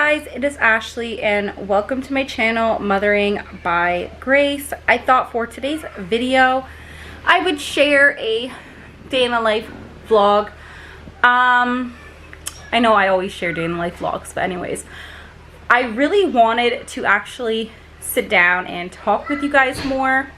guys, it is Ashley and welcome to my channel, Mothering by Grace. I thought for today's video I would share a day in the life vlog. I know I always share day in the life vlogs, but anyways, I really wanted to actually sit down and talk with you guys more,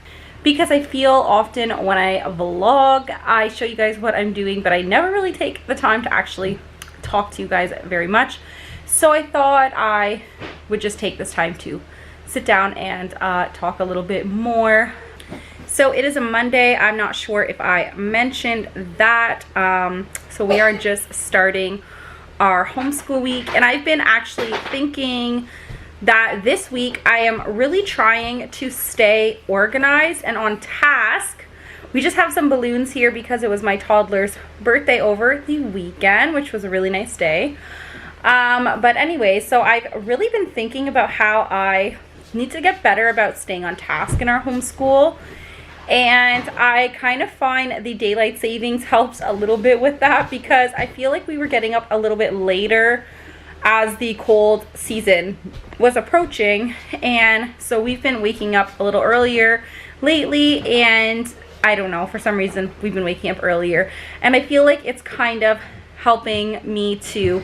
because I feel often when I vlog I show you guys what I'm doing, but I never really take the time to actually talk to you guys very much. So I thought I would just take this time to sit down and talk a little bit more. So it is a Monday. I'm not sure if I mentioned that. So we are just starting our homeschool week, and I've been actually thinking that this week I am really trying to stay organized and on task. We just have some balloons here because it was my toddler's birthday over the weekend, which was a really nice day. But anyway, so I've really been thinking about how I need to get better about staying on task in our homeschool. And I kind of find the daylight savings helps a little bit with that, because I feel like we were getting up a little bit later as the cold season was approaching. And so we've been waking up a little earlier lately, and I don't know, for some reason we've been waking up earlier. And I feel like it's kind of helping me to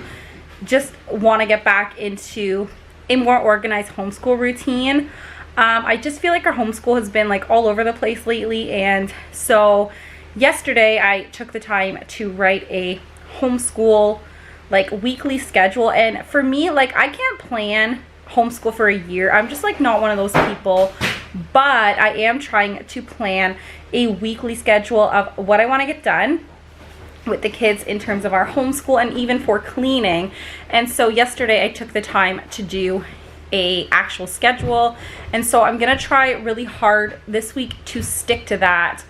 just want to get back into a more organized homeschool routine. I just feel like our homeschool has been like all over the place lately, and so yesterday I took the time to write a homeschool like weekly schedule. And for me, like, I can't plan homeschool for a year. I'm just like not one of those people, but I am trying to plan a weekly schedule of what I want to get done with the kids in terms of our homeschool and even for cleaning. And so yesterday I took the time to do a actual schedule, and so I'm gonna try really hard this week to stick to that,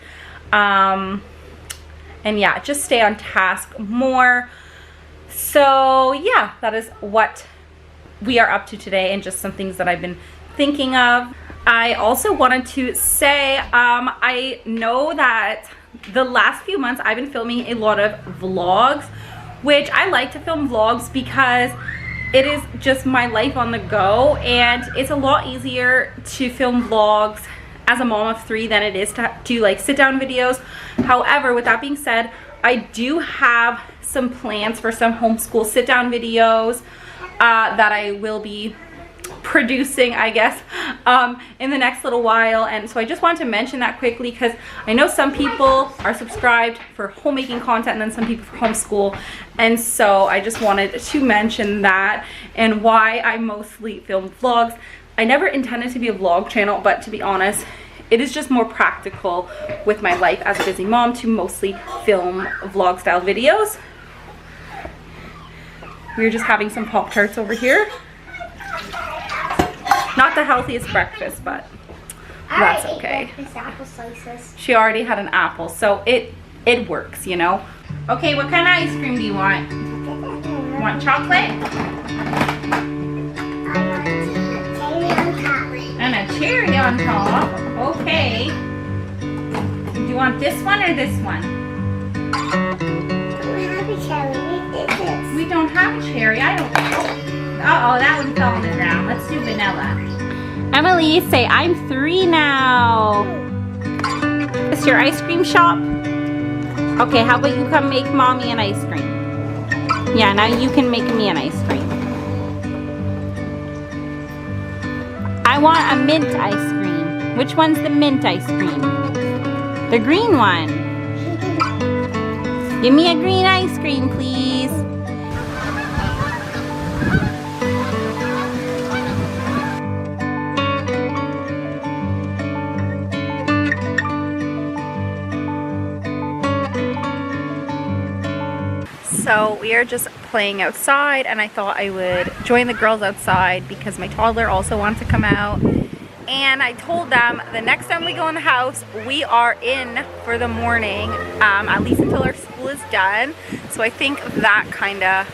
and yeah, just stay on task more. So yeah, that is what we are up to today, and just some things that I've been thinking of. I also wanted to say, I know that the last few months I've been filming a lot of vlogs, which I like to film vlogs because it is just my life on the go, and it's a lot easier to film vlogs as a mom of 3 than it is to do like sit down videos. However, with that being said, I do have some plans for some homeschool sit down videos that I will be producing, I guess, in the next little while. And so I just wanted to mention that quickly, because I know some people are subscribed for homemaking content and then some people for homeschool, and so I just wanted to mention that and why I mostly film vlogs. I never intended to be a vlog channel, but to be honest, it is just more practical with my life as a busy mom to mostly film vlog style videos. We're just having some Pop-Tarts over here. Not the healthiest breakfast, but that's okay. Apple slices. She already had an apple, so it works, you know. Okay, what kind of ice cream do you want? Want chocolate? And a cherry on top. Okay. Do you want this one or this one? We don't have a cherry. I don't know. Uh-oh, that one fell on the ground. Let's do vanilla. Emily, say I'm 3 now. Is your ice cream shop? Okay, how about you come make mommy an ice cream? Yeah, now you can make me an ice cream. I want a mint ice cream. Which one's the mint ice cream? The green one. Give me a green ice cream, please. So we are just playing outside, and I thought I would join the girls outside because my toddler also wants to come out. And I told them the next time we go in the house, we are in for the morning, at least until our school is done. So I think that kind of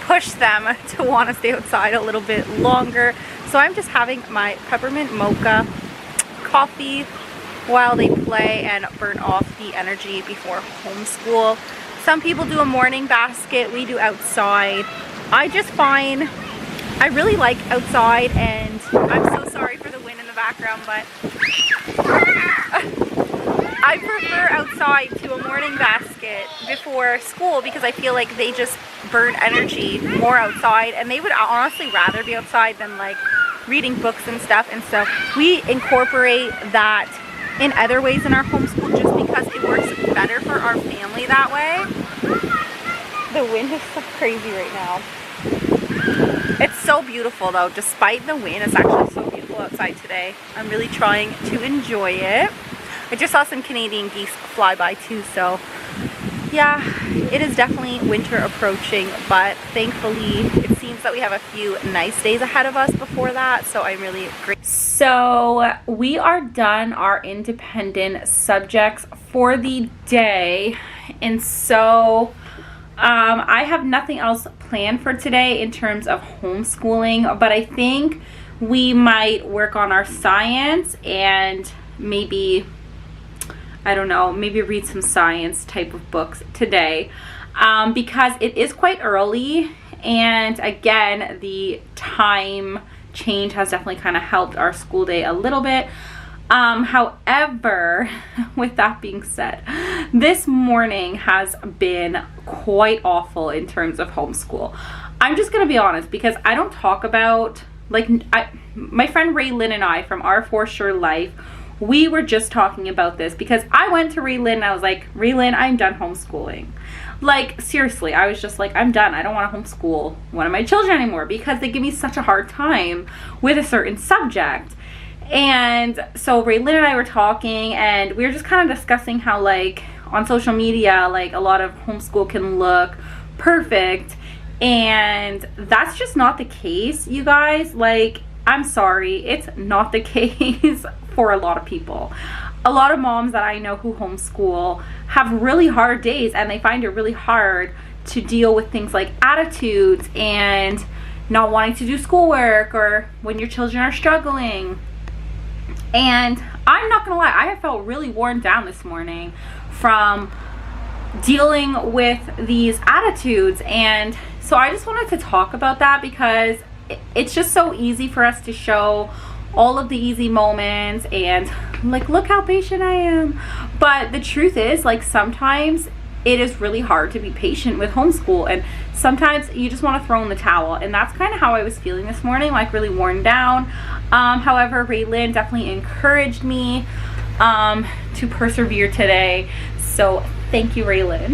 pushed them to want to stay outside a little bit longer. So I'm just having my peppermint mocha coffee while they play and burn off the energy before homeschool. Some people do a morning basket, we do outside. I just find I really like outside, and I'm so sorry for the wind in the background, but I prefer outside to a morning basket before school because I feel like they just burn energy more outside, and they would honestly rather be outside than like reading books and stuff. And so we incorporate that in other ways in our homeschool just because it works better for our family that way. The wind is so crazy right now. It's so beautiful though, despite the wind. It's actually so beautiful outside today. I'm really trying to enjoy it. I just saw some Canadian geese fly by too, so yeah, it is definitely winter approaching, but thankfully it seems that we have a few nice days ahead of us before that, so I'm really grateful. So we are done our independent subjects for the day, and so I have nothing else planned for today in terms of homeschooling, but I think we might work on our science and maybe, I don't know, maybe read some science type of books today, because it is quite early, and again, the time change has definitely kind of helped our school day a little bit. However, with that being said, this morning has been quite awful in terms of homeschool. I'm just gonna be honest, because I don't talk about, like, my friend Raylyn and I from Our For Sure Life, we were just talking about this because I went to Raylyn and I was like, Raylyn, I'm done homeschooling. Like, seriously, I was just like, I'm done. I don't want to homeschool one of my children anymore because they give me such a hard time with a certain subject. And so Raylyn and I were talking, and we were just kind of discussing how, like, on social media, like, a lot of homeschool can look perfect, and that's just not the case, you guys. Like, I'm sorry, it's not the case for a lot of people. A lot of moms that I know who homeschool have really hard days, and they find it really hard to deal with things like attitudes and not wanting to do schoolwork, or when your children are struggling. And I'm not gonna lie, I have felt really worn down this morning from dealing with these attitudes, and so I just wanted to talk about that because it's just so easy for us to show all of the easy moments and, like, look how patient I am. But the truth is, like, sometimes it is really hard to be patient with homeschool, and sometimes you just want to throw in the towel, and that's kind of how I was feeling this morning, like really worn down. However, Raylyn definitely encouraged me to persevere today, so thank you, Raylyn.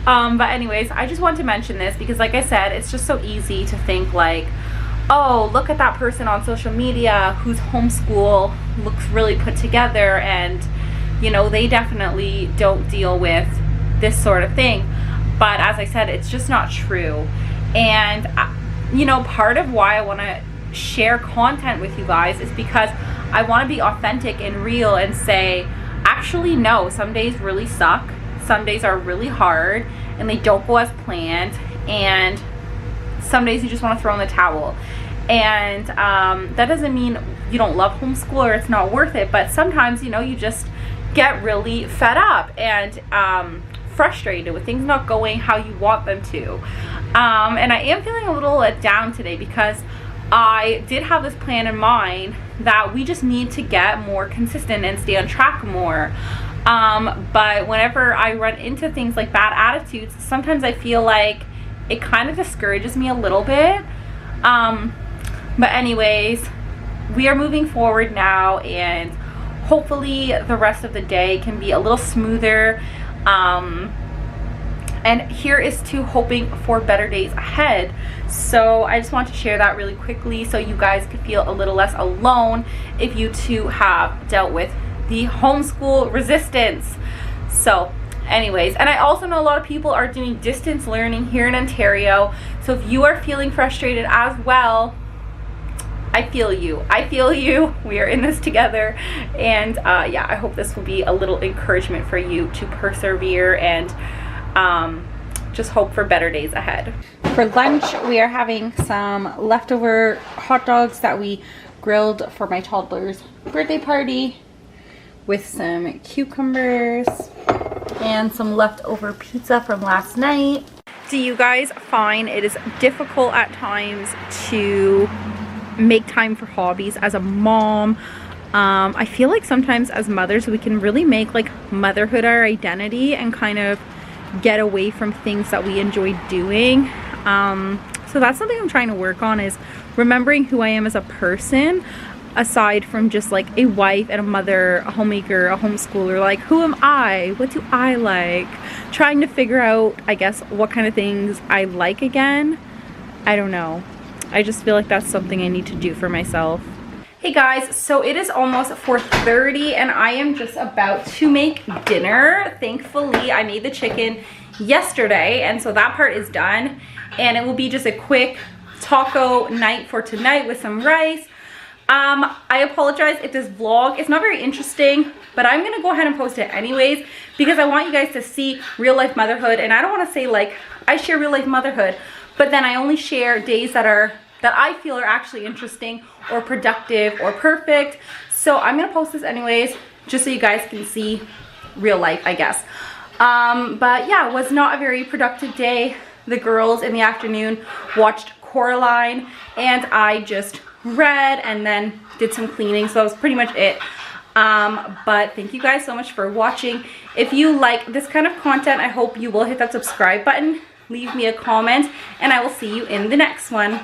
But anyways, I just want to mention this because, like I said, it's just so easy to think like, oh, look at that person on social media whose homeschool looks really put together, and you know, they definitely don't deal with this sort of thing. But as I said, it's just not true. And you know, part of why I want to share content with you guys is because I want to be authentic and real and say, actually, no, some days really suck, some days are really hard and they don't go as planned, and some days you just want to throw in the towel. And that doesn't mean you don't love homeschool or it's not worth it, but sometimes, you know, you just get really fed up and frustrated with things not going how you want them to. And I am feeling a little let down today because I did have this plan in mind that we just need to get more consistent and stay on track more. But whenever I run into things like bad attitudes, sometimes I feel like it kind of discourages me a little bit. But anyways, we are moving forward now, and hopefully the rest of the day can be a little smoother. And here is to hoping for better days ahead. So I just want to share that really quickly so you guys could feel a little less alone if you too have dealt with the homeschool resistance. So anyways, and I also know a lot of people are doing distance learning here in Ontario, so if you are feeling frustrated as well, I feel you. I feel you. We are in this together. And yeah, I hope this will be a little encouragement for you to persevere and just hope for better days ahead. For lunch, we are having some leftover hot dogs that we grilled for my toddler's birthday party with some cucumbers and some leftover pizza from last night. Do you guys find it is difficult at times to make time for hobbies as a mom? I feel like sometimes as mothers we can really make like motherhood our identity and kind of get away from things that we enjoy doing. So that's something I'm trying to work on, is remembering who I am as a person, aside from just like a wife and a mother, a homemaker, a homeschooler. Like, who am I? What do I like? Trying to figure out, I guess, what kind of things I like again. I don't know. I just feel like that's something I need to do for myself. Hey guys, so it is almost 4:30 and I am just about to make dinner. Thankfully, I made the chicken yesterday, and so that part is done. And it will be just a quick taco night for tonight with some rice. I apologize if this vlog is not very interesting, but I'm gonna go ahead and post it anyways because I want you guys to see real life motherhood. And I don't want to say like I share real life motherhood, but then I only share days that I feel are actually interesting or productive or perfect. So I'm gonna post this anyways just so you guys can see real life, I guess. But yeah, it was not a very productive day. The girls in the afternoon watched Coraline and I just read and then did some cleaning, so that was pretty much it. But thank you guys so much for watching. If you like this kind of content, I hope you will hit that subscribe button, leave me a comment, and I will see you in the next one.